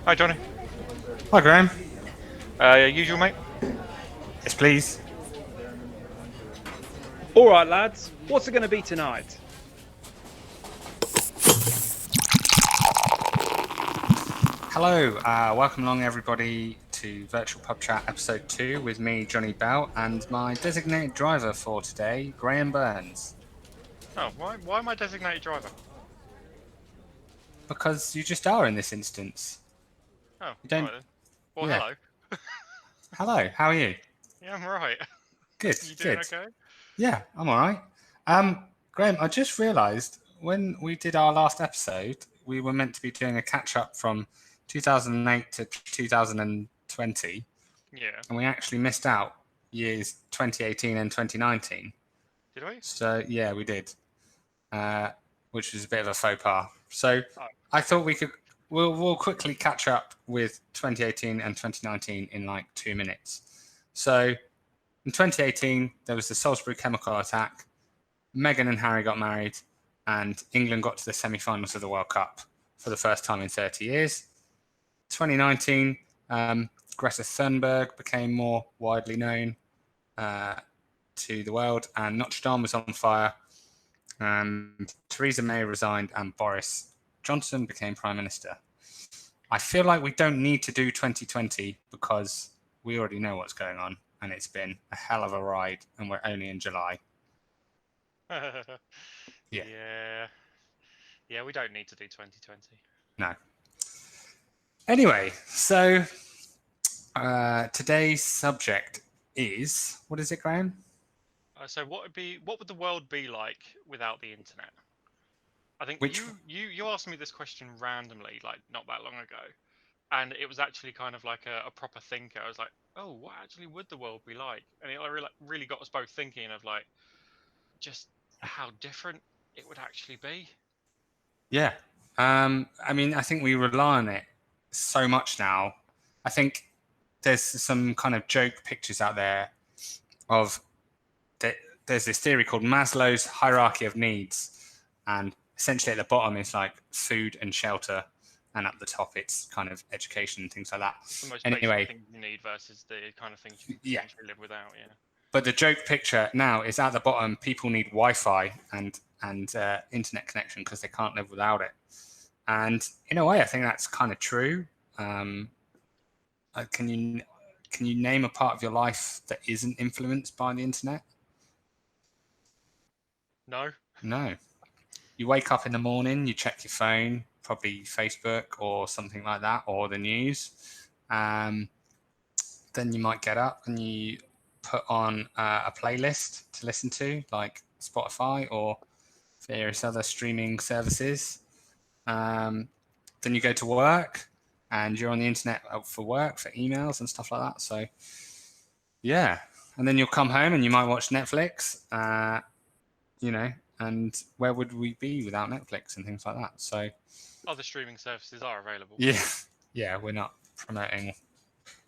Hi, Johnny. Hi, Graham. Usual, mate. Yes, please. All right, lads, what's it going to be tonight? Hello. Welcome along, everybody, to Virtual Pub Chat Episode 2 with me, Johnny Bell, and my designated driver for today, Graham Burns. Oh, why am I designated driver? Because you just are in this instance. Oh, You all don't. right then. Well, Yeah. hello. Hello. How are you? Yeah, I'm right. Good. You doing Good. okay? Yeah, I'm all right. Graham, I just realised when we did our last episode, we were meant to be doing a catch up from 2008 to 2020, Yeah. and we actually missed out years 2018 and 2019. Did we? So yeah, we did, uh, which was a bit of a faux pas. So Oh, I okay. thought we could we'll quickly catch up with 2018 and 2019 in like 2 minutes. So in 2018, there was the Salisbury chemical attack. Meghan and Harry got married, and England got to the semi-finals of the World Cup for the first time in 30 years. 2019, Greta Thunberg became more widely known uh, to the world, and Notre Dame was on fire, and Theresa May resigned, and Boris Johnson became Prime Minister. I feel like we don't need to do 2020 because we already know what's going on, and it's been a hell of a ride, and we're only in July. Yeah, Yeah. Yeah, we don't need to do 2020. no. Anyway, so today's subject is what is it, Graham? So what would the world be like without the internet? I think Which you asked me this question randomly, like not that long ago, and it was actually kind of like a proper thinker. I was like, oh, what actually would the world be like? And it really got us both thinking of like just how different it would actually be. Yeah. I mean, I think we rely on it so much now. I think there's some kind of joke pictures out there of that. There's this theory called Maslow's hierarchy of needs, and essentially at the bottom is like food and shelter, and at the top it's kind of education and things like that. The most basic Anyway, things you need versus the kind of things you could yeah. potentially live without. Yeah. But the joke picture now is at the bottom. People need Wi-Fi and internet connection because they can't live without it. And in a way, I think that's kind of true. Um, can you name a part of your life that isn't influenced by the internet? No. No. You wake up in the morning, you check your phone, probably Facebook or something like that, or the news. Um, then you might get up and you put on a playlist to listen to, like Spotify or various other streaming services. Um, then you go to work and you're on the internet for work, for emails and stuff like that. So, yeah. And then you'll come home and you might watch Netflix, you know, and where would we be without Netflix and things like that? So, Other streaming services are available. yeah, yeah, we're not promoting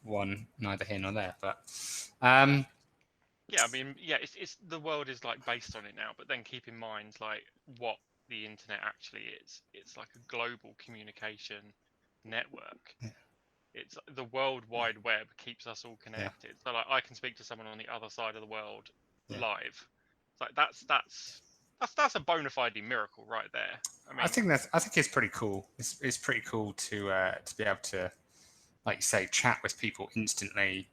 one, neither here nor there, but um, Yeah, I mean, yeah, it's the world is like based on it now, but then keep in mind like what the internet actually is. It's like a global communication network. It's the World Wide Web keeps us all yeah, connected. So like I can speak to someone on the other side of the world yeah. live. It's like that's a bona fide miracle right there. I mean, I think it's pretty cool. It's pretty cool to be able to, like you say, chat with people instantly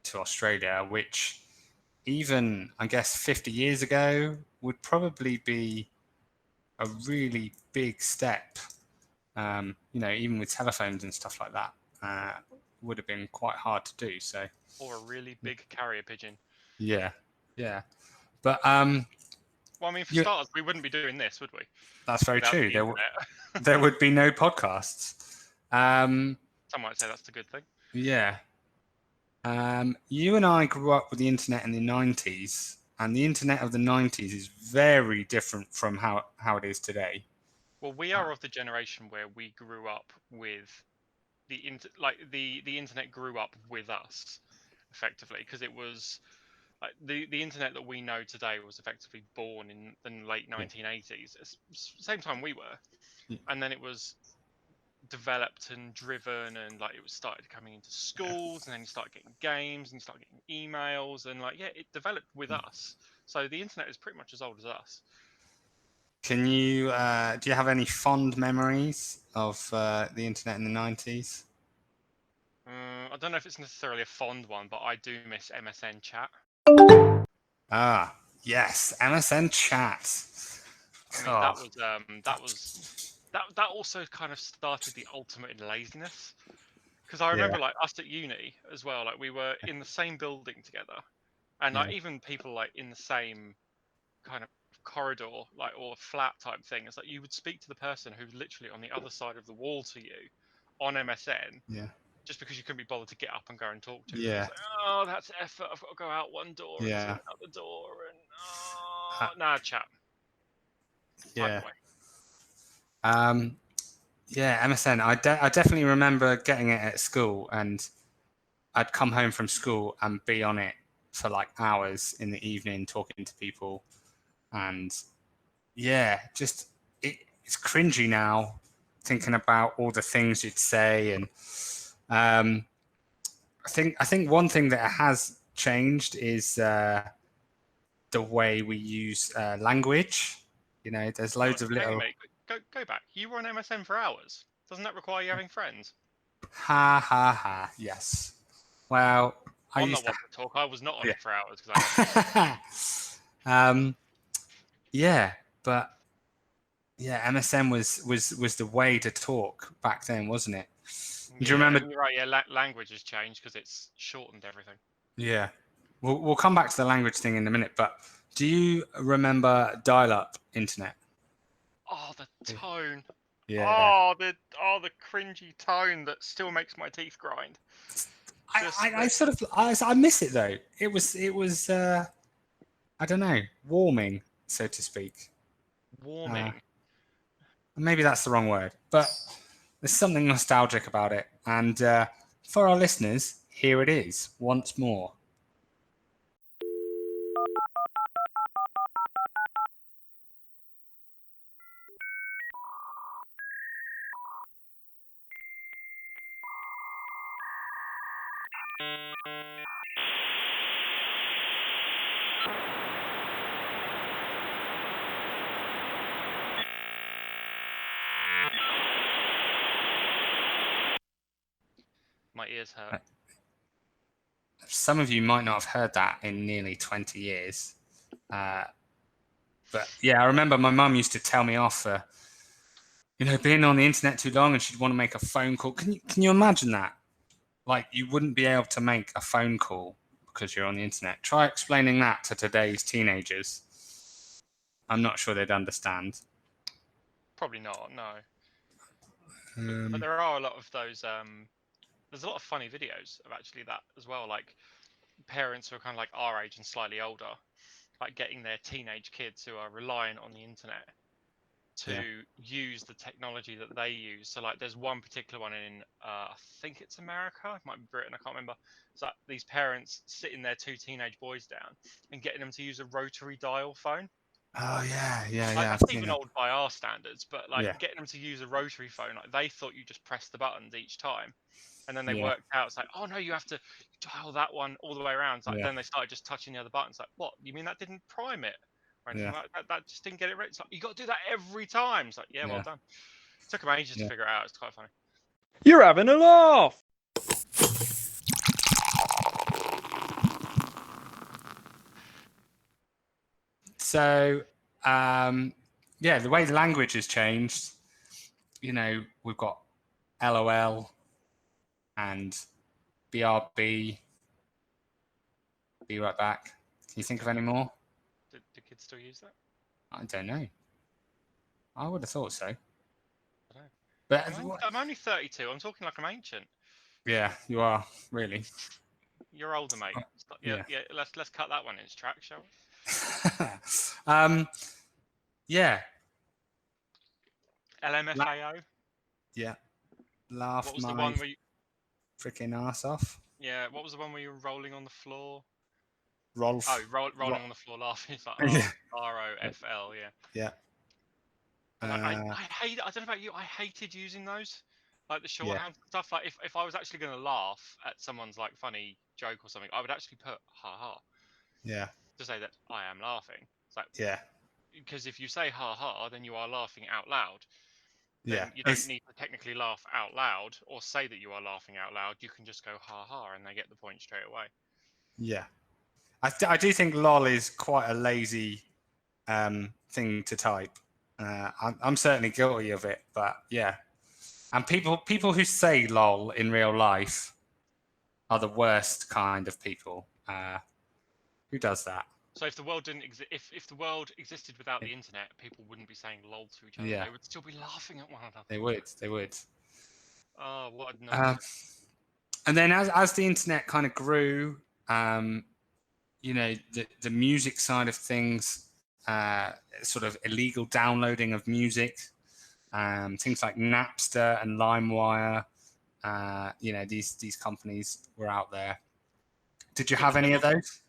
to Australia, which even I guess 50 years ago would probably be a really big step. You know, even with telephones and stuff like that, would have been quite hard to do. So or a really big carrier pigeon. yeah, yeah. But Well, I mean, for you, starters, we wouldn't be doing this, would we? that's very Without true. the There internet. would be no podcasts. Some might say that's a good thing. Yeah. You and I grew up with the internet in the 90s, and the internet of the 90s is very different from how it is today. Well, we Uh, are of the generation where we grew up with the internet grew up with us, effectively, because it was like the internet that we know today was effectively born in the late yeah. 1980s, same time we were, Yeah. and then it was developed and driven, and like it was started coming into schools, and then you start getting games, and you start getting emails, and like it developed with us. So the internet is pretty much as old as us. Can you do you have any fond memories of the internet in the 90s? I don't know if it's necessarily a fond one, but I do miss MSN chat. Ah, yes, MSN chat. I mean, that also kind of started the ultimate in laziness. Because I remember like us at uni as well, like we were in the same building together, and like even people like in the same kind of corridor, like or flat type thing. It's like you would speak to the person who's literally on the other side of the wall to you on MSN. Yeah. Just because you couldn't be bothered to get up and go and talk to them. Yeah. It's like, oh, that's effort. I've got to go out one door and to Yeah. another door, and nah, chat. Yeah. Type away. Yeah, MSN. I definitely remember getting it at school, and I'd come home from school and be on it for like hours in the evening talking to people, and yeah, just it's cringy now thinking about all the things you'd say, and I think one thing that has changed is the way we use language. You know, there's loads of little Go back. You were on MSN for hours. Doesn't that require you having friends? ha ha ha. Yes. Well, I'm not one to talk. I was not on it for hours because yeah, but yeah, MSN was the way to talk back then, wasn't it? Do you remember? You're right. Yeah, language has changed because it's shortened everything. Yeah, we'll come back to the language thing in a minute. But do you remember dial-up internet? Oh, the tone. Yeah. Oh, the cringy tone that still makes my teeth grind. I miss it though. It was I don't know, warming, so to speak. Warming. Maybe that's the wrong word, but there's something nostalgic about it. And for our listeners, here it is once more. My ears hurt. Some of you might not have heard that in nearly 20 years. But yeah, I remember my mum used to tell me off for, being on the internet too long, and she'd want to make a phone call. Can you imagine that? Like, you wouldn't be able to make a phone call because you're on the internet. Try explaining that to today's teenagers. I'm not sure they'd understand. Probably not, no. But there are a lot of those. There's a lot of funny videos of actually that as well. Like parents who are kind of like our age and slightly older, like getting their teenage kids who are reliant on the internet to use the technology that they use. So like there's one particular one in I think it's America, it might be Britain, I can't remember. It's like these parents sitting their two teenage boys down and getting them to use a rotary dial phone. Oh yeah. Like, that's even old by our standards, but like getting them to use a rotary phone, like they thought you just press the buttons each time, and then they worked out it's like, oh no, you have to dial that one all the way around. It's like then they started just touching the other buttons. Like, what? You mean that didn't prime it or anything like that? That just didn't get it right. It's like, you got to do that every time. It's like, yeah, well done. It took them ages to figure it out. It's quite funny. You're having a laugh. So, the way the language has changed, we've got LOL and BRB, be right back. Can you think of any more? Do kids still use that? I don't know. I would have thought so. I don't know. But I'm only 32. I'm talking like I'm ancient. Yeah, you are, really. You're older, mate. Yeah. Let's cut that one in its track, shall we? Yeah. LMFAO. Yeah. Laugh what was my the one where you... freaking ass off. Yeah. What was the one where you were rolling on the floor? Rolf. Oh, rolling on the floor, laughing. It's like ROFL. Yeah. Yeah. I hate. I don't know about you. I hated using those. Like the shorthand stuff. Like if I was actually going to laugh at someone's like funny joke or something, I would actually put ha ha Yeah. to say that I am laughing. It's like, Yeah. because if you say ha ha, then you are laughing out loud. Yeah. Then you don't need to technically laugh out loud or say that you are laughing out loud. You can just go ha ha, and they get the point straight away. Yeah. I do think lol is quite a lazy thing to type. I'm certainly guilty of it, but yeah. And people who say lol in real life are the worst kind of people. Who does that? So if the world didn't exist, if the world existed without the internet, people wouldn't be saying lol to each other. Yeah. They would still be laughing at one another. They would. They would. Oh, what a nonsense. And then as the internet kind of grew, the music side of things, sort of illegal downloading of music, things like Napster and LimeWire, these companies were out there. Did you have any of those?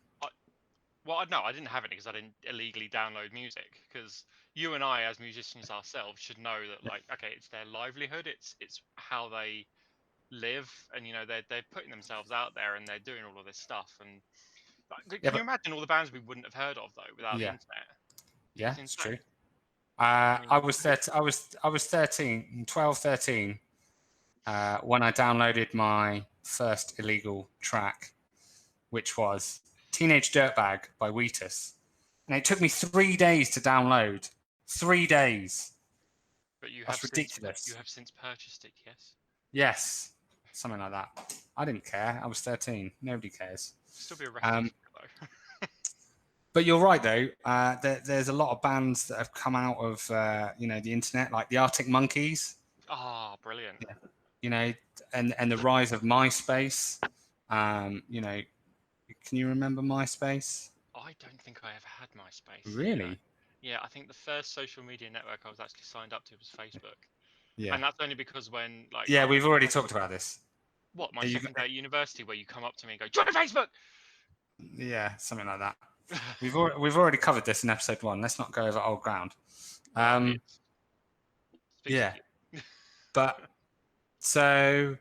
Well, no, I didn't have any because I didn't illegally download music. Because you and I, as musicians ourselves, should know that, like, okay, it's their livelihood, it's how they live, and they're putting themselves out there and they're doing all of this stuff. And can you imagine all the bands we wouldn't have heard of though without the internet? Yeah, it's true. I mean, I was 13, 12, 13 when I downloaded my first illegal track, which was Teenage Dirtbag by Wheatus. And it took me 3 days to download. 3 days. But That's ridiculous. You have since purchased it, yes? Yes, something like that. I didn't care. I was 13. Nobody cares. Still be a record though. But you're right, though. There's a lot of bands that have come out of the internet, like the Arctic Monkeys. Ah, brilliant. Yeah. And the rise of MySpace. Can you remember MySpace? I don't think I ever had MySpace. Really? Yeah, I think the first social media network I was actually signed up to was Facebook. Yeah. And that's only because when Yeah, we've already talked about this. What, my second day at university, where you come up to me and go, join Facebook! Yeah, something like that. We've already covered this in episode 1. Let's not go over old ground. Yeah. But so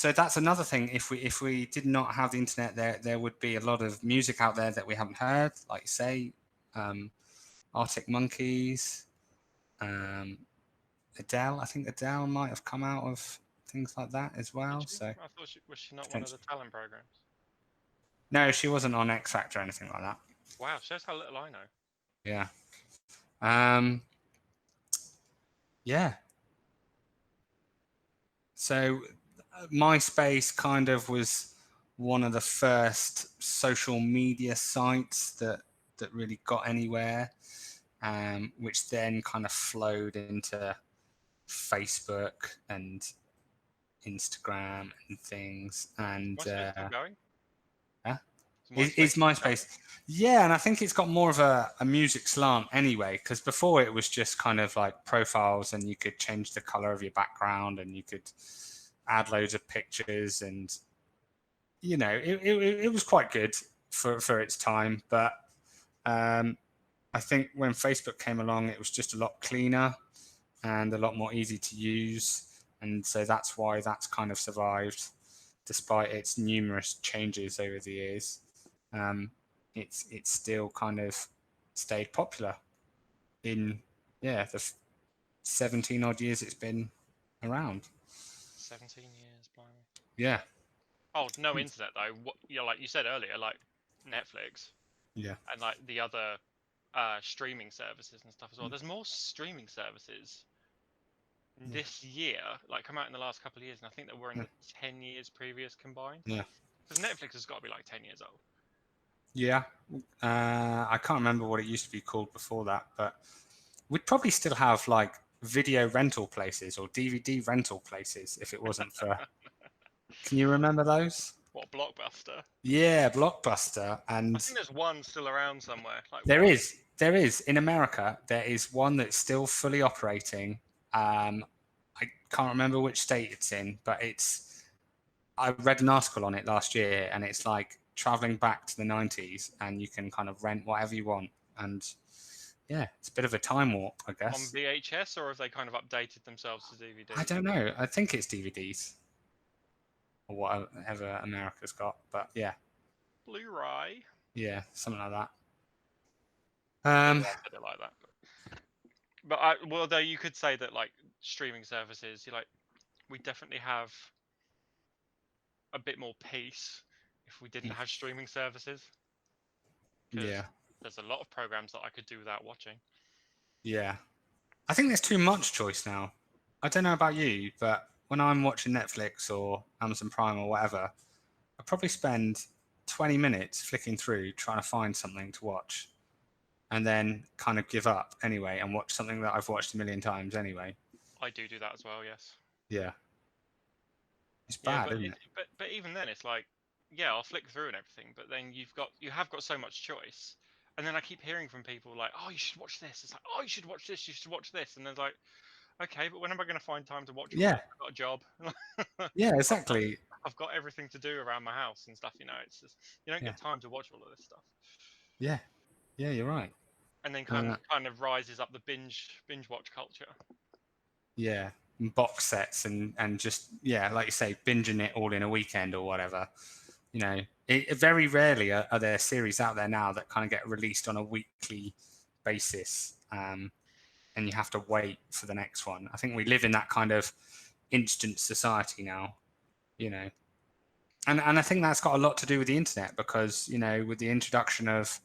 that's another thing. If we did not have the internet, there would be a lot of music out there that we haven't heard, like say Arctic Monkeys, Adele. I think Adele might have come out of things like that as well. So I thought was she not one of the talent programs? No, she wasn't on X Factor or anything like that. Wow, shows how little I know. Yeah. Yeah. So MySpace kind of was one of the first social media sites that really got anywhere, which then kind of flowed into Facebook and Instagram and things. And MySpace still going? Yeah. Is MySpace? Yeah, and I think it's got more of a music slant anyway, because before it was just kind of like profiles, and you could change the color of your background, and you could add loads of pictures, and it was quite good for its time. But I think when Facebook came along, it was just a lot cleaner and a lot more easy to use, and so that's why that's kind of survived despite its numerous changes over the years. It's still kind of stayed popular in the 17 odd years it's been around. 17 years, blimey. Yeah. Oh, no internet though. Like you said earlier, like Netflix. Yeah. And like the other streaming services and stuff as well. There's more streaming services this year, like come out in the last couple of years, and I think that we're in the 10 years previous combined. Yeah. Because Netflix has got to be like 10 years old. Yeah. I can't remember what it used to be called before that, but we'd probably still have like video rental places or DVD rental places if it wasn't for. Can you remember those? What, Blockbuster? Yeah, Blockbuster. And I think there's one still around somewhere. Like there is in America. There is one that's still fully operating. I can't remember which state it's in, but I read an article on it last year, and it's like traveling back to the 90s, and you can kind of rent whatever you want. And yeah, it's a bit of a time warp, I On guess. VHS, or have they kind of updated themselves to DVD? I don't know. I think it's DVDs or whatever America's got, but yeah, Blu-ray. yeah, something like that. Yeah, I said it like that. But well, though you could say that like streaming services, we definitely have a bit more peace if we didn't have streaming services, because yeah, there's a lot of programs that I could do without watching. yeah. I think there's too much choice now. I don't know about you, but when I'm watching Netflix or Amazon Prime or whatever, I probably spend 20 minutes flicking through trying to find something to watch, and then kind of give up anyway and watch something that I've watched a million times anyway. I do that as well, yes. Yeah. It's Yeah, bad, isn't it? but even then, it's like, yeah, I'll flick through and everything, but then you have got so much choice, and then I keep hearing from people like, oh, you should watch this. It's like, oh, you should watch this. You should watch this, and there's like, okay, but when am I going to find time to watch all Yeah. this? I've got a job. Yeah, exactly. I've got everything to do around my house and stuff. It's just you don't Yeah. get time to watch all of this stuff. Yeah. Yeah, you're right. And then kind of rises up the binge watch culture. Yeah. And box sets and just, yeah, like you say, binging it all in a weekend or whatever. Very rarely are there series out there now that kind of get released on a weekly basis, and you have to wait for the next one. I think we live in that kind of instant society now, and I think that's got a lot to do with the internet, because with the introduction of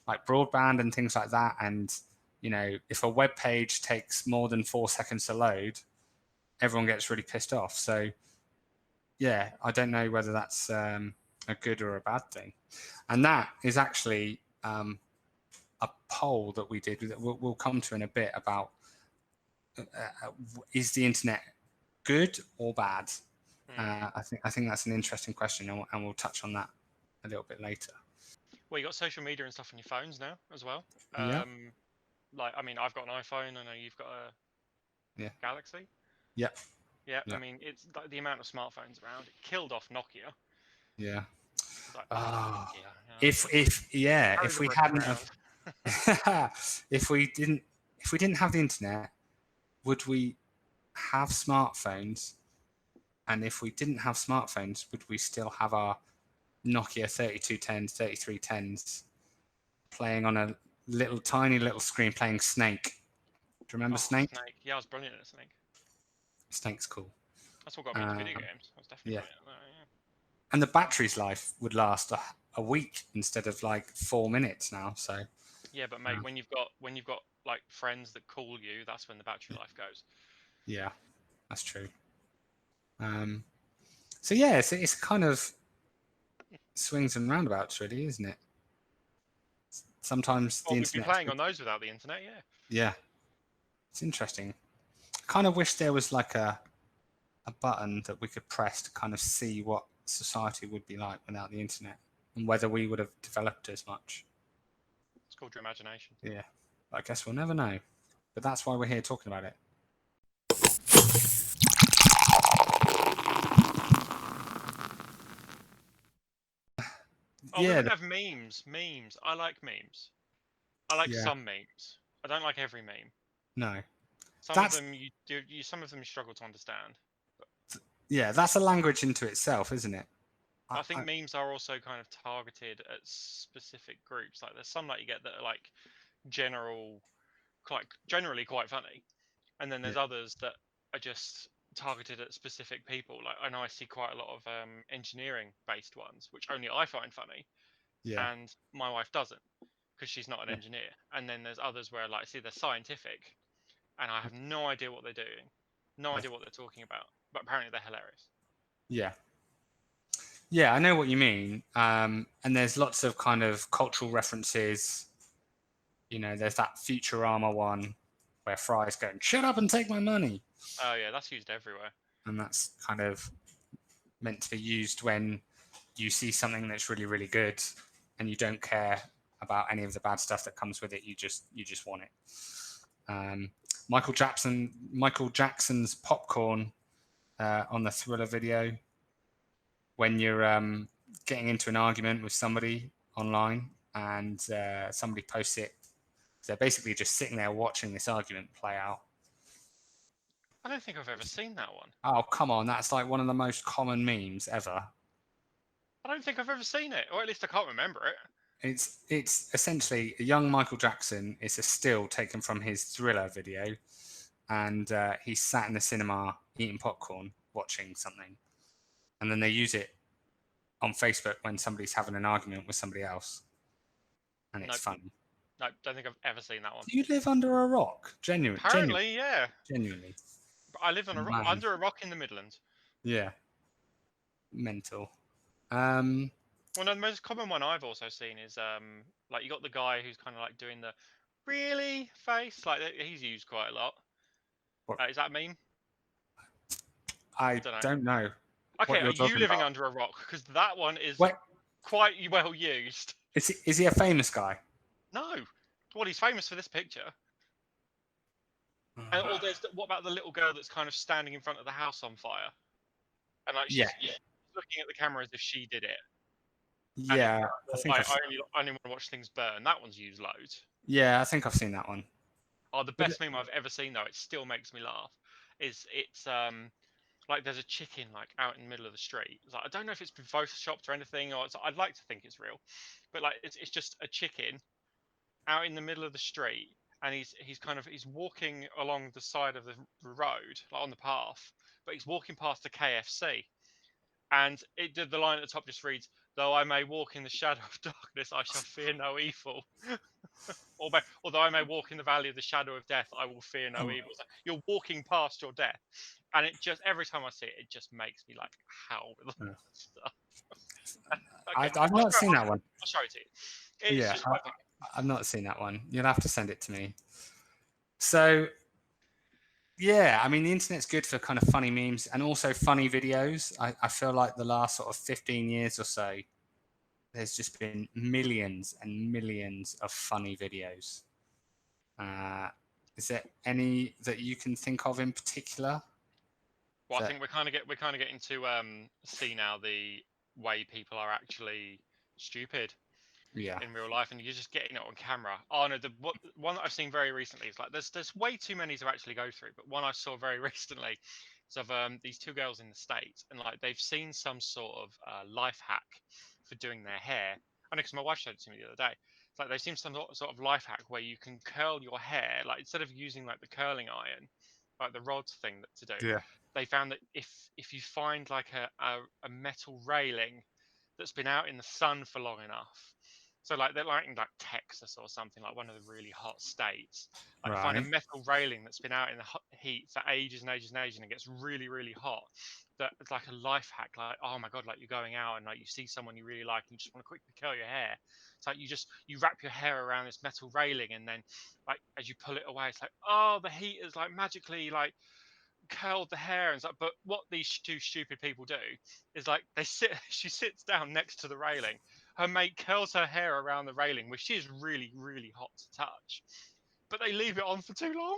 like broadband and things like that, and if a web page takes more than 4 seconds to load, everyone gets really pissed off. So yeah, I don't know whether that's a good or a bad thing. And that is actually a poll that we did that we'll come to in a bit about is the internet good or bad? I think that's an interesting question, and we'll touch on that a little bit later. Well, you got social media and stuff on your phones now as well. Yeah. Like, I mean, I've got an iPhone. I know you've got a Galaxy. Yep. Yeah. Yep. I mean, it's like the amount of smartphones around. It killed off Nokia. Yeah. Like, Nokia. If we hadn't if we didn't have the internet, would we have smartphones? And if we didn't have smartphones, would we still have our Nokia 3210s, 3310s playing on a tiny little screen playing Snake? Do you remember Snake? Snake. Yeah, I was brilliant at Snake. Snake's cool. That's what got me into video games. I was definitely brilliant at that, yeah. And the battery's life would last a week instead of like 4 minutes now. So yeah, but mate, when you've got like friends that call you, that's when the battery life goes. Yeah, that's true. So yeah, it's kind of swings and roundabouts, really, isn't it? Sometimes the we've internet. Been playing on those without the internet, yeah. Yeah, it's interesting. I kind of wish there was like a button that we could press to kind of see what society would be like without the internet, and whether we would have developed as much. It's called your imagination. Yeah, I guess we'll never know. But that's why we're here talking about it. Oh, yeah, we have memes. I like memes. I like some memes. I don't like every meme. No. Some of them you struggle to understand. Yeah, that's a language into itself, isn't it? I think memes are also kind of targeted at specific groups. Like there's some that you get that are like generally quite funny, and then there's others that are just targeted at specific people. Like I know I see quite a lot of engineering based ones, which only I find funny, and my wife doesn't, because she's not an engineer. And then there's others where like see they're scientific, and I have no idea what they're doing, no idea what they're talking about, but apparently they're hilarious. Yeah, I know what you mean. And there's lots of kind of cultural references. There's that Futurama one where Fry's going, "Shut up and take my money." Oh yeah, that's used everywhere. And that's kind of meant to be used when you see something that's really, really good and you don't care about any of the bad stuff that comes with it. You just want it. Michael Jackson's Popcorn on the Thriller video, when you're getting into an argument with somebody online and somebody posts it They're basically just sitting there watching this argument play out. I don't think I've ever seen that one. Oh, come on. That's like one of the most common memes ever. I don't think I've ever seen it, or at least I can't remember it. It's essentially a young Michael Jackson. It's a still taken from his Thriller video, and he's sat in the cinema eating popcorn, watching something, and then they use it on Facebook when somebody's having an argument with somebody else, and it's funny. No, don't think I've ever seen that one. Do you live under a rock? Apparently, yeah. Genuinely. But I live on under a rock in the Midlands. Yeah. Mental. Well, no, the most common one I've also seen is like you got the guy who's kind of like doing the really face, like he's used quite a lot. Is that a meme? I don't know. Okay, are you living under a rock? Because that one is quite well used. Is he a famous guy? No. Well, he's famous for this picture. And what about the little girl that's kind of standing in front of the house on fire? And like she's looking at the camera as if she did it. Yeah, I think I only want to watch things burn. That one's used loads. Yeah, I think I've seen that one. Oh, the best meme I've ever seen though, it still makes me laugh. It's like there's a chicken like out in the middle of the street. It's like, I don't know if it's been photoshopped or anything, or I'd like to think it's real, but like it's just a chicken out in the middle of the street, and he's walking along the side of the road, like on the path, but he's walking past a KFC, and the line at the top just reads, "Though I may walk in the shadow of darkness, I shall fear no evil." Although I may walk in the valley of the shadow of death, I will fear no evil. So you're walking past your death, and it just every time I see it, it just makes me like howl with all that stuff. Okay, I've not seen that one. I'll show it to you. I've not seen that one. You'll have to send it to me. So, yeah, I mean, the internet's good for kind of funny memes and also funny videos. I feel like the last sort of 15 years or so, there's just been millions and millions of funny videos. Is there any that you can think of in particular? Well, I think we're kind of getting to see now the way people are actually stupid. In real life, and you're just getting it on camera. Oh no, the one that I've seen very recently is like there's way too many to actually go through, but one I saw very recently is of these two girls in the States, and like they've seen some sort of life hack for doing their hair. I know because my wife showed it to me the other day. It's like they've seen some sort of life hack where you can curl your hair, like instead of using like the curling iron, like the rod thing to do. They found that if you find like a metal railing that's been out in the sun for long enough. So like they're like in like Texas or something, like one of the really hot states. Like find a metal railing that's been out in the hot heat for ages and ages and ages, and it gets really, really hot. That it's like a life hack. Like, oh my god, like you're going out and like you see someone you really like and you just want to quickly curl your hair. It's like you wrap your hair around this metal railing, and then like as you pull it away, it's like, oh, the heat is like magically like curled the hair. And it's like, but what these two stupid people do is like she sits down next to the railing, her mate curls her hair around the railing, which is really, really hot to touch, but they leave it on for too long.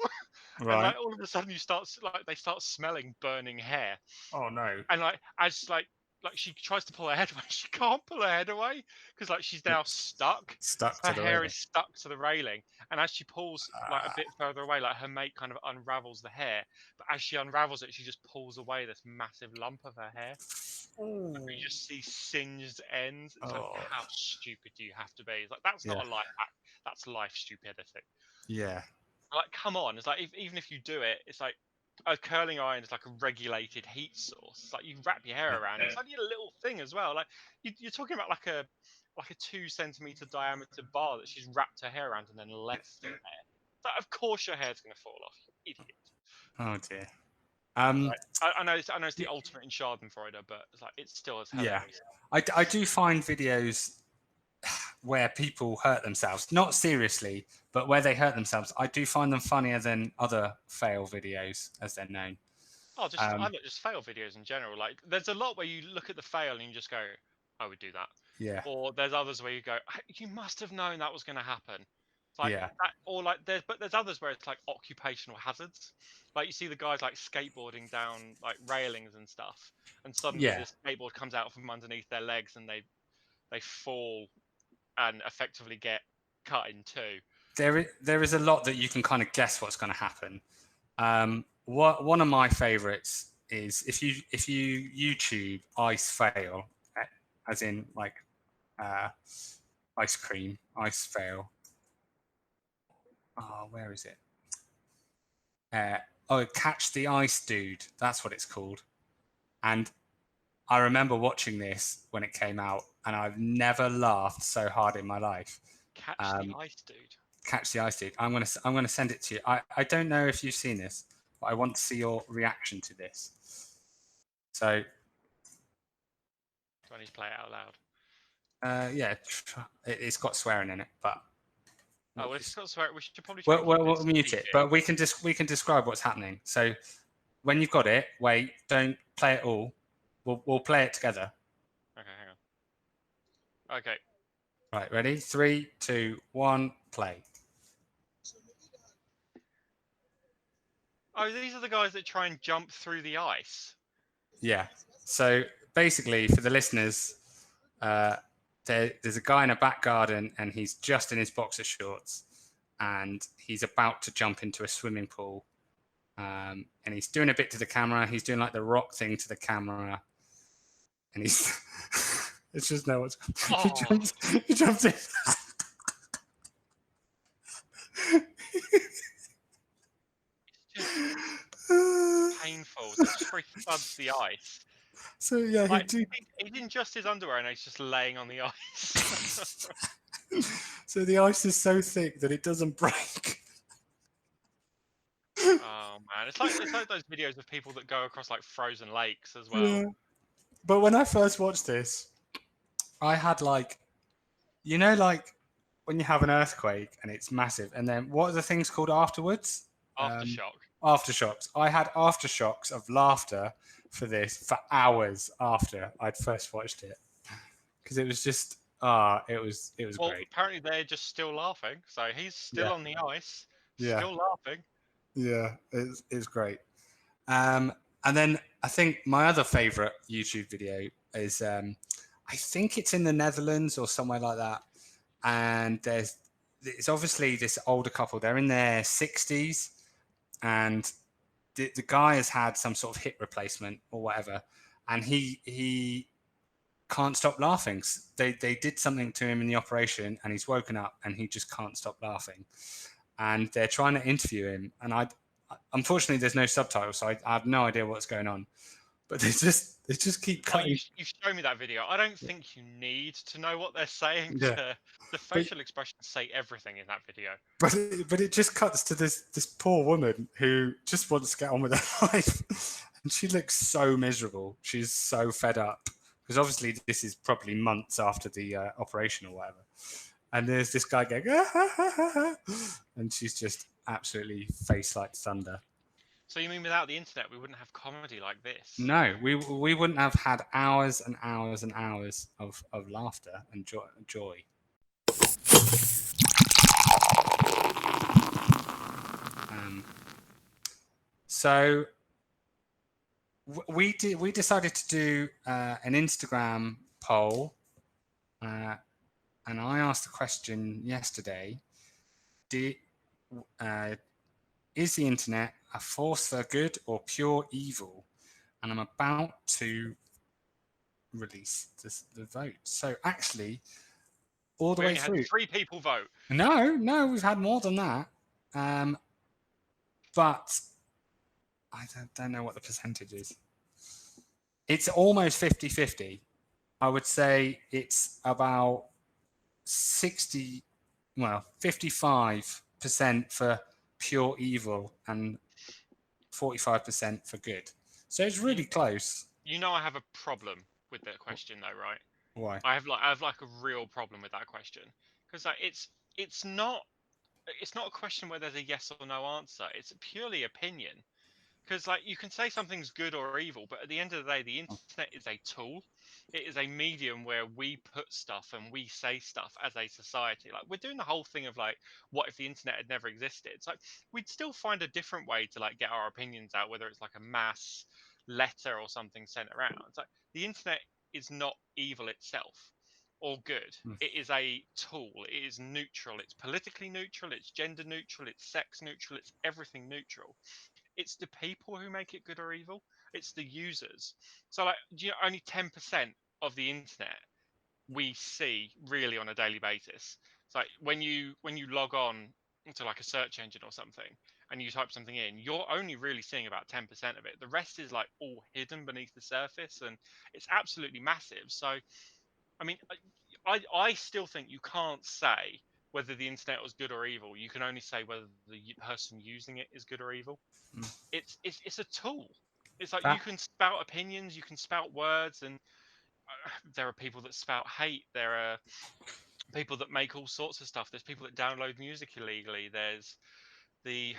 And like all of a sudden they start smelling burning hair. Oh no. And like as like she tries to pull her head away, she can't pull her head away because like she's now stuck her hair is stuck to the railing, and as she pulls like a bit further away, like her mate kind of unravels the hair, but as she unravels it, she just pulls away this massive lump of her hair. And you just see singed ends. It's like, how stupid do you have to be? It's like, that's not a life hack, that's life stupidity. Like, come on. It's like even if you do it, it's like a curling iron is like a regulated heat source. It's like you wrap your hair around it. It's only a little thing as well. Like you're talking about like a 2 centimeter diameter bar that she's wrapped her hair around and then left in there. Like, of course your hair's gonna fall off, you idiot. Oh dear. I know it's the ultimate in Schadenfreude, but it's like it's still as hilarious. I do find videos where people hurt themselves, not seriously, but where they hurt themselves. I do find them funnier than other fail videos, as they're known. Oh, I look just fail videos in general. Like, there's a lot where you look at the fail and you just go, "I would do that." Yeah. Or there's others where you go, "You must have known that was going to happen." Like that, or like there's others where it's like occupational hazards. Like you see the guys like skateboarding down like railings and stuff, and suddenly this skateboard comes out from underneath their legs and they fall and effectively get cut in two. there is a lot that you can kind of guess what's going to happen. One of my favorites is if you YouTube ice fail, as in like ice cream, ice fail. Oh, where is it? Catch the Ice Dude. That's what it's called. And I remember watching this when it came out, and I've never laughed so hard in my life. Catch the Ice Dude. Catch the Ice Dude. I'm gonna send it to you. I don't know if you've seen this, but I want to see your reaction to this. So Do I need to play it out loud? yeah, it's got swearing in it, but well, it's got swear. We should probably try we'll mute it. But we can describe what's happening. So when you've got it, wait, don't play it all. We'll play it together. Okay, hang on. Okay. Right, ready? 3, 2, 1, play. Oh, these are the guys that try and jump through the ice. Yeah. So basically, for the listeners, there's a guy in a back garden, and he's just in his boxer shorts, and he's about to jump into a swimming pool. And he's doing a bit to the camera. He's doing like the rock thing to the camera, and he's. It's just no what's. Oh. He jumps in. Painful. So it's just where he thuds the ice. So yeah, like, he's in just his underwear and he's just laying on the ice. So the ice is so thick that it doesn't break. Oh man, it's like those videos of people that go across like frozen lakes as well. Yeah. But when I first watched this, I had like, like when you have an earthquake and it's massive, and then what are the things called afterwards? Aftershock. Aftershocks. I had aftershocks of laughter for this for hours after I'd first watched it, because it was just it was well, great. Apparently they're just still laughing, so he's still on the ice, still laughing. Yeah, it's great. And then I think my other favorite YouTube video is I think it's in the Netherlands or somewhere like that, and it's obviously this older couple. They're in their 60s, and the guy has had some sort of hip replacement or whatever, and he can't stop laughing. They did something to him in the operation, and he's woken up and he just can't stop laughing. And they're trying to interview him, and unfortunately there's no subtitles, so I have no idea what's going on. But they just keep cutting. You've shown me that video. I don't think you need to know what they're saying. Yeah. The facial expressions say everything in that video. But it just cuts to this poor woman who just wants to get on with her life, and she looks so miserable. She's so fed up, because obviously this is probably months after the operation or whatever. And there's this guy going, and she's just absolutely face like thunder. So you mean without the internet, we wouldn't have comedy like this? No, we wouldn't have had hours and hours and hours of laughter and joy. So we decided to do an Instagram poll, and I asked the question yesterday: is the internet a force for good or pure evil? And I'm about to release the vote. So actually, all the way through, had 3 people vote. No, we've had more than that. But I don't know what the percentage is. It's almost 50-50. I would say it's about 55% for pure evil and 45% for good. So it's really close. You know, I have a problem with that question, though, right? Why? I have like a real problem with that question, because like it's not a question where there's a yes or no answer. It's purely opinion. Because like you can say something's good or evil, but at the end of the day, the internet is a tool. It is a medium where we put stuff and we say stuff as a society. Like we're doing the whole thing of like, what if the internet had never existed? It's like we'd still find a different way to like get our opinions out, whether it's like a mass letter or something sent around. It's like the internet is not evil itself. or good. It is a tool. It is neutral. It's politically neutral. It's gender neutral. It's sex neutral. It's everything neutral. It's the people who make it good or evil. It's the users. So like, only 10% of the internet we see really on a daily basis. It's like when you log on to like a search engine or something and you type something in, you're only really seeing about 10% of it. The rest is like all hidden beneath the surface, and it's absolutely massive. So I mean, I still think you can't say whether the internet was good or evil. You can only say whether the person using it is good or evil. It's a tool. It's like you That can spout opinions, you can spout words, and there are people that spout hate. There are people that make all sorts of stuff. There's people that download music illegally. The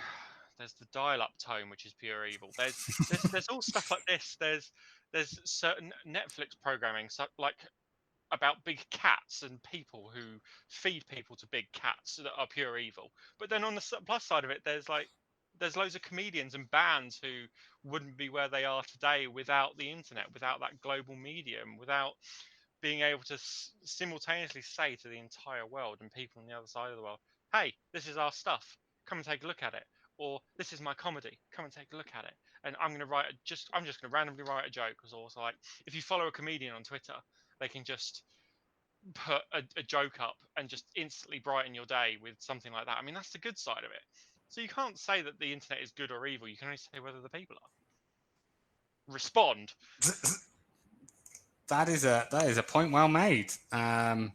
there's the dial-up tone, which is pure evil. There's all stuff like this. There's certain Netflix programming, so like about big cats and people who feed people to big cats that are pure evil. But then on the plus side of it, there's loads of comedians and bands who wouldn't be where they are today without the internet, without that global medium, without being able to simultaneously say to the entire world and people on the other side of the world, hey, this is our stuff, come and take a look at it. Or this is my comedy, come and take a look at it. And I'm going to I'm just going to randomly write a joke. Because also, like, if you follow a comedian on Twitter, they can just put a joke up and just instantly brighten your day with something like that. I mean, that's the good side of it. So you can't say that the internet is good or evil. You can only say whether the people are. Respond. that is a point well made. Oh,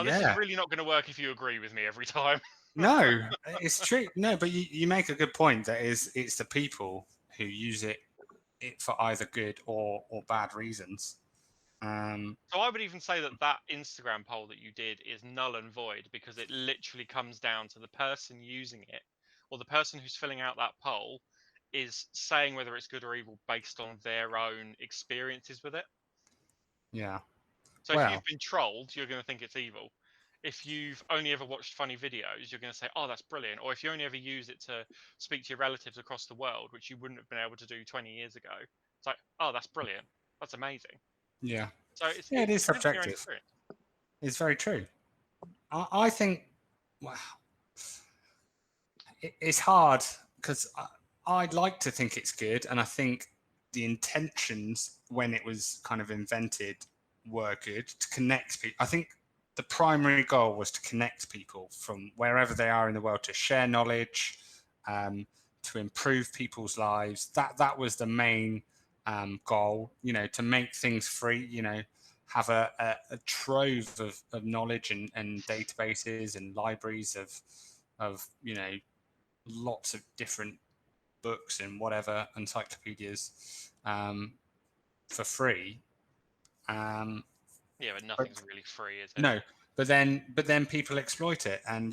this is Yeah. really not going to work if you agree with me every time. No, it's true. No, but you make a good point. That is, it's the people who use it for either good or bad reasons. So I would even say that that Instagram poll that you did is null and void, because it literally comes down to the person using it, or the person who's filling out that poll is saying whether it's good or evil based on their own experiences with it. Yeah. So if Well, you've been trolled, you're going to think it's evil. If you've only ever watched funny videos, you're going to say, oh, that's brilliant. Or if you only ever use it to speak to your relatives across the world, which you wouldn't have been able to do 20 years ago, it's like, oh, that's brilliant. That's amazing. yeah. So it's Yeah, it is depending on your own subjective. experience. It's very true. I think, wow, it's hard because I'd like to think it's good, and I think the intentions when it was kind of invented were good to connect people. I think the primary goal was to connect people from wherever they are in the world, to share knowledge, to improve people's lives. That was the main goal. You know, to make things free. You know, have a trove of knowledge and databases and libraries of lots of different books and whatever encyclopedias for free. Yeah, but But nothing's really free, is it? no, but then people exploit it, and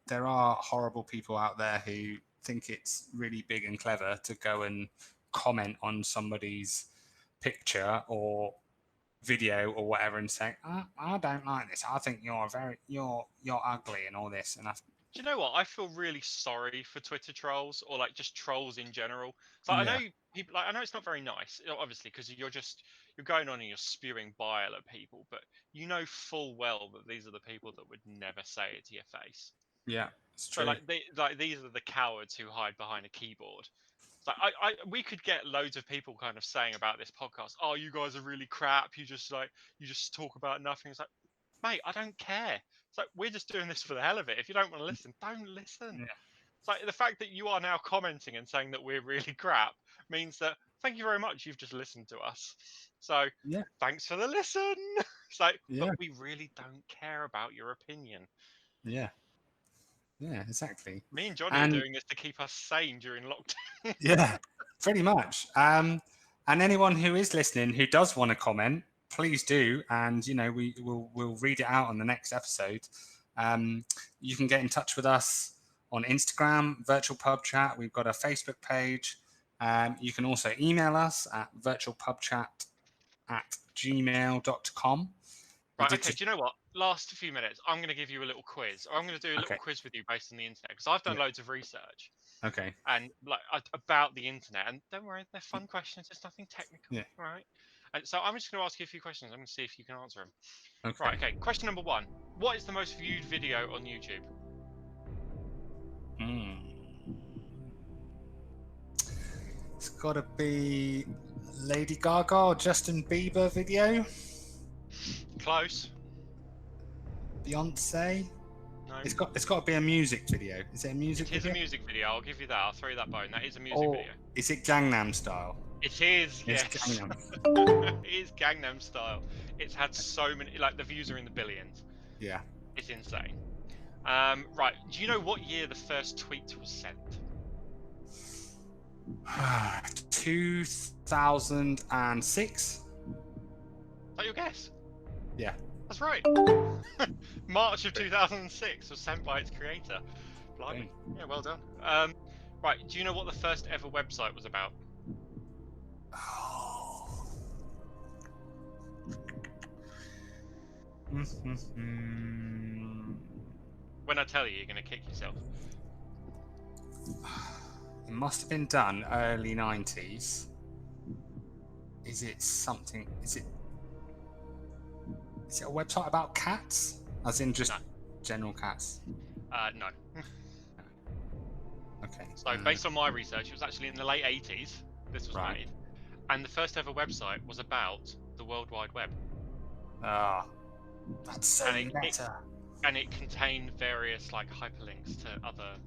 there are horrible people out there who think it's really big and clever to go and comment on somebody's picture or video or whatever and say, I don't like this. I think you're ugly and all this. And Do you know what? I feel really sorry for Twitter trolls, or like just trolls in general. So I yeah, know people, like, I know it's not very nice, obviously, because you're going on and you're spewing bile at people, but you know full well that these are the people that would never say it to your face. yeah, it's So true. like these are the cowards who hide behind a keyboard. So we could get loads of people kind of saying about this podcast, oh, you guys are really crap. You just talk about nothing. It's like, mate, I don't care. It's like, we're just doing this for the hell of it. If you don't want to listen, don't listen. Yeah, It's like the fact that you are now commenting and saying that we're really crap means that thank you very much. You've just listened to us. So yeah, thanks for the listen. It's like, but yeah, we really don't care about your opinion. yeah, yeah, exactly. Me and Johnny are And doing this to keep us sane during lockdown. yeah, pretty much. And anyone who is listening who does want to comment, please do, and we'll read it out on the next episode. You can get in touch with us on Instagram, Virtual Pub Chat. We've got a Facebook page. You can also email us at virtualpubchat@gmail.com. We Right, did okay, just do you know what? Last few minutes, I'm going to give you a little quiz, or I'm going to do a little okay. quiz with you based on the internet, because I've done Yeah. loads of research Okay. and like about the internet. And don't worry, they're fun questions. It's nothing technical, Yeah. right? And so I'm just going to ask you a few questions. I'm going to see if you can answer them. Okay. Right. Okay. Question number 1. What is the most viewed video on YouTube? It's got to be Lady Gaga or Justin Bieber video. Close. Beyonce. No. It's got to be a music video. Is it a music It is video? a music video. I'll give you that. I'll throw you that bone. That is a music Or video. is it Gangnam Style? It is. It's Yes. Gangnam. It is Gangnam Style. It's had so many. Like the views are in the billions. Yeah. It's insane. Right. Do you know what year the first tweet was sent? 2006. Is that your guess? Yeah. That's right. March of 2006 was sent by its creator. Blimey. Yeah, well done. Right. Do you know what the first ever website was about? Oh. When I tell you, you're going to kick yourself. It must have been done early 90s. Is it something? Is it a website about cats? As in just No. general cats? No. Okay. So based on my research, it was actually in the late 80s. This was Right. made, and the first ever website was about the World Wide Web, That's so And it- meta. and it contained various like hyperlinks to other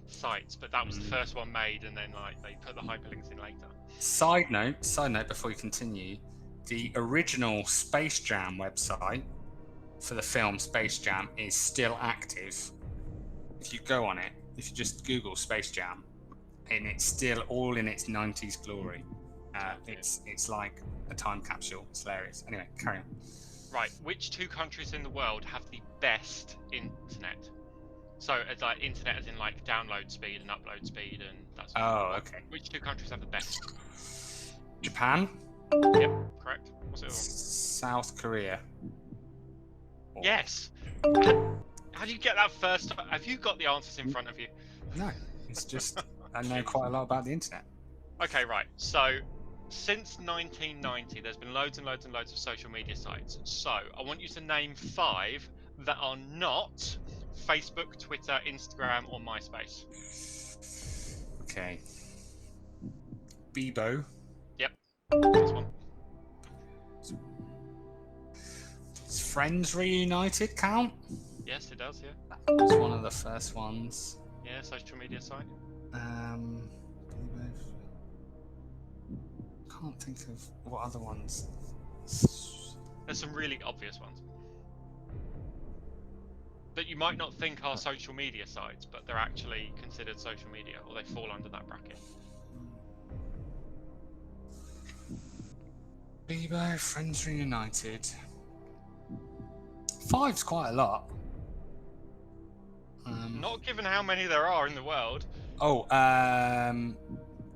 sites. But that was the first one made, and then like they put the hyperlinks in later. Side note before you continue, the original Space Jam website for the film Space Jam is still active. If you go on it, if you just Google Space Jam, and it's still all in its 90s glory. It's like a time capsule. It's hilarious. Anyway, carry on. Right. Which 2 countries in the world have the best internet? So it's like internet as in like download speed and upload speed and that sort of Oh, thing. okay. Which 2 countries have the best? Japan, Yep, correct. What's it all? South Korea. Or- Yes. How do you get that first? Have you got the answers in front of you? No, it's just I know quite a lot about the internet. Okay, right. So, since 1990, there's been loads and loads and loads of social media sites. So, I want you to name 5 that are not Facebook, Twitter, Instagram, or MySpace. Okay. Bebo. This one. Does Friends Reunited count? Yes, it does. Yeah. That was one of the first ones. Yeah, social media site. Bebo. Can't think of what other ones. There's some really obvious ones that you might not think are social media sites, but they're actually considered social media, or they fall under that bracket. Bebo, Friends Reunited. 5's quite a lot. Not given how many there are in the world.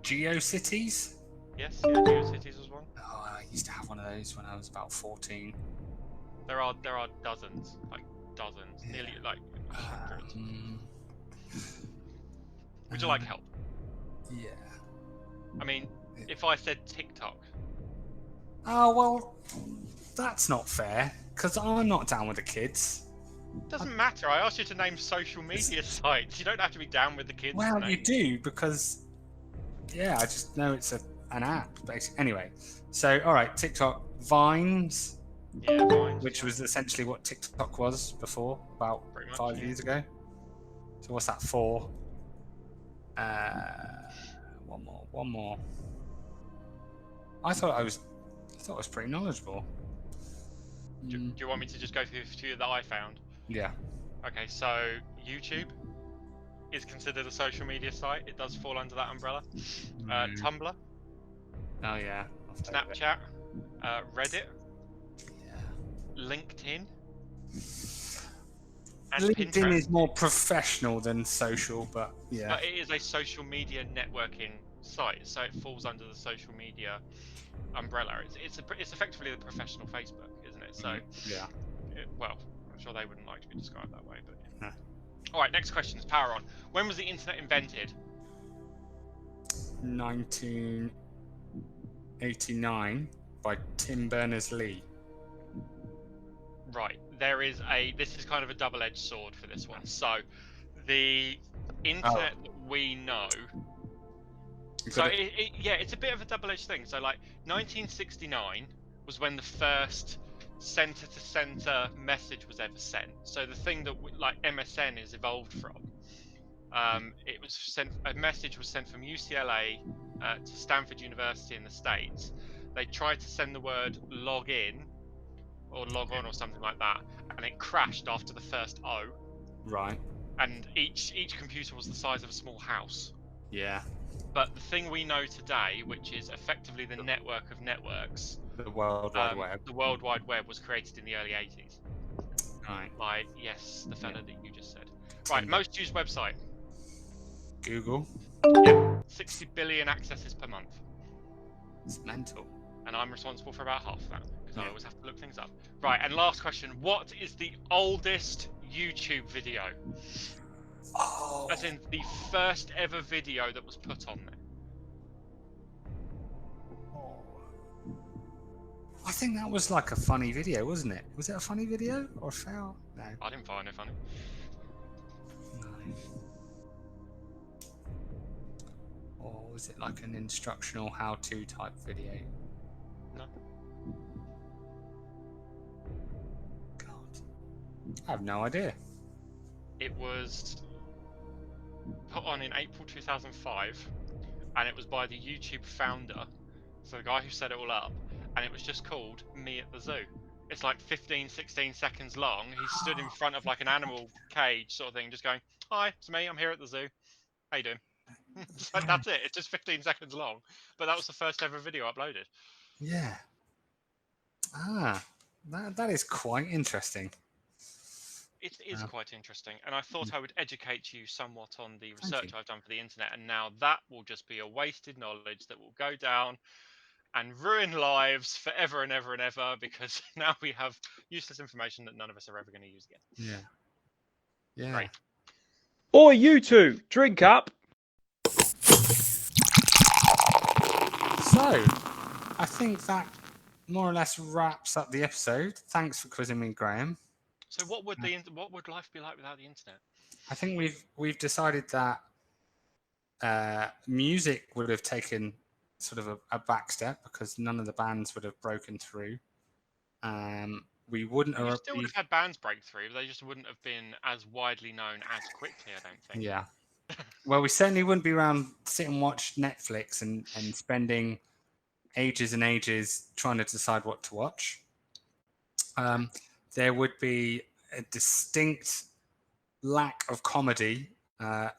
GeoCities. Yes, yeah, GeoCities was one. Oh, I used to have one of those when I was about 14. There are dozens, like dozens, Yeah. nearly like hundreds. Would you um, like help? Yeah. I mean, if I said TikTok, Oh, well, that's not fair, because I'm not down with the kids. doesn't matter. I asked you to name social media sites. You don't have to be down with the kids. Well, to you name. do, because, yeah, I just know it's an app, basically. Anyway, so, all right, TikTok, Vines, Yeah, mine. which was essentially what TikTok was before, about Pretty much, 5 yeah. years ago. So what's that for? One more. I thought I was pretty knowledgeable. Do you want me to just go through a few that I found? Yeah. Okay, so YouTube is considered a social media site. It does fall under that umbrella. Tumblr, Oh yeah. Snapchat, Reddit, Yeah. LinkedIn, and LinkedIn Pinterest. is more professional than social, but yeah. But it is a social media networking site, so it falls under the social media umbrella. It's effectively the professional Facebook, isn't it? So, Yeah. well, I'm sure they wouldn't like to be described that way, but. No. All right, next question is power on. When was the internet invented? 1989. by Tim Berners-Lee. Right. This is kind of a double-edged sword for this one. So, the internet that we know. So it's a bit of a double-edged thing. So like 1969 was when the first center-to-center message was ever sent. So the thing that like MSN is evolved from. It was sent. A message was sent from UCLA to Stanford University in the States. They tried to send the word log in or log on or something like that, and it crashed after the first O. Right. And each computer was the size of a small house. Yeah. But the thing we know today, which is effectively the network of networks, The World Wide Web. the World Wide Web was created in the early 80s. Right. By, yes, the fella that you just said. Tim Right, most used website. Google. Yep, 60 billion accesses per month. It's mental. And I'm responsible for about half of that, because I always have to look things up. Right, and last question. What is the oldest YouTube video? Oh. As in the first ever video that was put on there. I think that was like a funny video, wasn't it? Was it a funny video or a fail? No. I didn't find it funny. No. Or was it like an instructional how-to type video? No. God. I have no idea. It was put on in April 2005, and it was by the YouTube founder, so the guy who set it all up, and it was just called Me at the Zoo. It's like 16 seconds long. He stood in front of like an animal cage sort of thing, just going, "Hi, it's me, I'm here at the zoo. How you doing?" So that's it. It's just 15 seconds long, but that was the first ever video uploaded. Yeah. That is quite interesting. It is quite interesting, and I thought I would educate you somewhat on the research I've done for the internet, and now that will just be a wasted knowledge that will go down and ruin lives forever and ever and ever, because now we have useless information that none of us are ever going to use again. Yeah. Great. Oi, you two, drink up. So, I think that more or less wraps up the episode. Thanks for quizzing me, Graeme. So what would life be like without the internet? I think we've decided that music would have taken sort of a back step because none of the bands would have broken through. We wouldn't You have. still would have had bands break through, but they just wouldn't have been as widely known as quickly, I don't think. Yeah. Well, we certainly wouldn't be around sit and watch Netflix and spending ages and ages trying to decide what to watch. There would be a distinct lack of comedy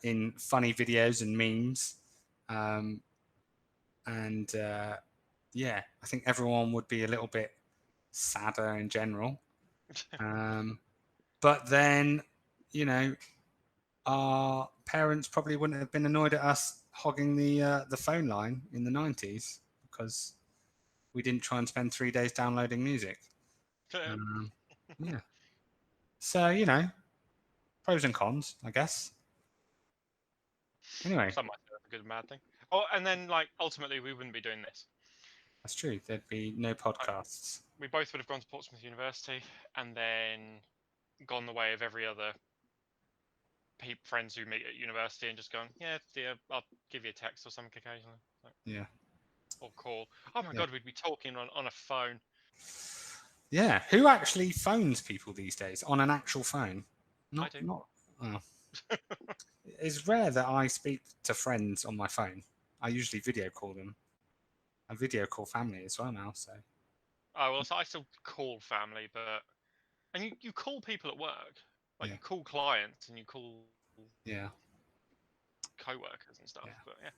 in funny videos and memes. Yeah, I think everyone would be a little bit sadder in general. But then, you know, our parents probably wouldn't have been annoyed at us hogging the phone line in the 90s because we didn't try and spend 3 days downloading music. Yeah. So, you know, pros and cons, I guess. Anyway. Some might say that's a good and bad thing. Oh, and then, like, ultimately, we wouldn't be doing this. That's true. There'd be no podcasts. We both would have gone to Portsmouth University and then gone the way of every other friends who meet at university and just gone, yeah, dear, I'll give you a text or something occasionally. Like, yeah. Or call. Oh my God, we'd be talking on a phone. Yeah. Who actually phones people these days on an actual phone? I do. It's rare that I speak to friends on my phone. I usually video call them. I video call family as well now. So. Oh well, so I still call family, and you call people at work, like you call clients and you call co-workers and stuff. Yeah. But yeah.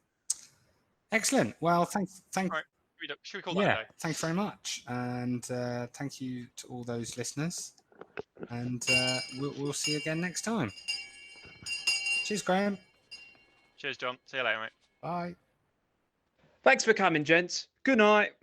Excellent. Well, thanks. Right. Should we call that a day? Thanks very much, and thank you to all those listeners. And we'll see you again next time. Cheers, Graeme. Cheers, John. See you later, mate. Bye. Thanks for coming, gents. Good night.